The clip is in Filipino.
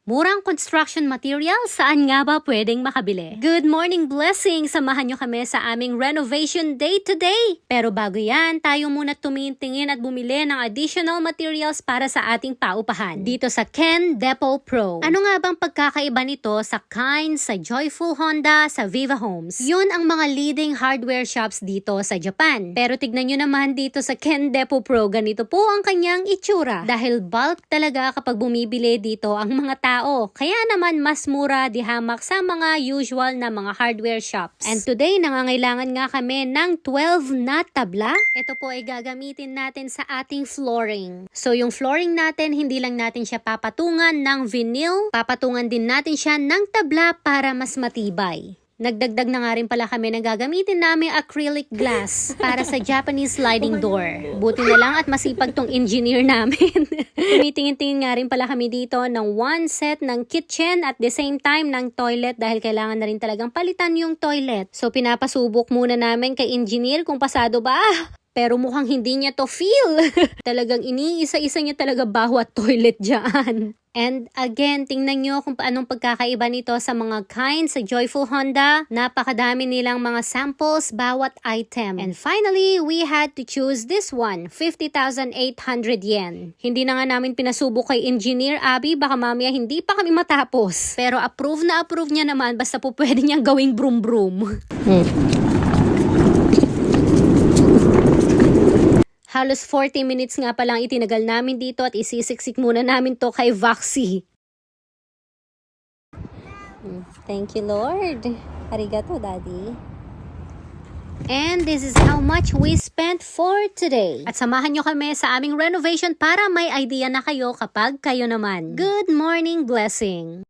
Murang construction material, saan nga ba pwedeng makabili? Good morning, blessing! Samahan nyo kami sa aming renovation day today! Pero bago yan, tayo muna tumingin at bumili ng additional materials para sa ating paupahan. Dito sa Ken Depot Pro. Ano nga bang pagkakaiba nito sa Kind, sa Joyful Honda, sa Viva Homes? Yun ang mga leading hardware shops dito sa Japan. Pero tignan nyo naman dito sa Ken Depot Pro, ganito po ang kanyang itsura. Dahil bulk talaga kapag bumibili dito ang mga tao. Kaya naman mas mura di hamak sa mga usual na mga hardware shops. And today, nangangailangan nga kami ng 12 na tabla. Ito po ay gagamitin natin sa ating flooring. So yung flooring natin, hindi lang natin siya papatungan ng vinyl, papatungan din natin siya ng tabla para mas matibay. Nagdagdag na nga rin pala kami na gagamitin namin acrylic glass para sa Japanese sliding door. Buti na lang at masipag tong engineer namin. Tumitingin-tingin nga rin pala kami dito ng one set ng kitchen at the same time ng toilet dahil kailangan na rin talagang palitan yung toilet. So pinapasubok muna namin kay engineer kung pasado ba. Pero mukhang hindi niya to feel. Talagang iniisa-isa niya talaga bawat toilet dyan. And again, tingnan nyo kung paanong pagkakaiba nito sa mga Kind, sa Joyful Honda. Napakadami nilang mga samples bawat item. And finally, we had to choose this one, 50,800 yen. Hindi na nga namin pinasubok kay Engineer Abby, baka mamaya hindi pa kami matapos. Pero approve na approve niya naman, basta po pwede niyang gawing broom-broom. Halos 40 minutes nga palang itinagal namin dito at isisiksik muna namin to kay Voxy. Thank you, Lord. Arigato, Daddy. And this is how much we spent for today. At samahan nyo kami sa aming renovation para may idea na kayo kapag kayo naman. Good morning, blessing!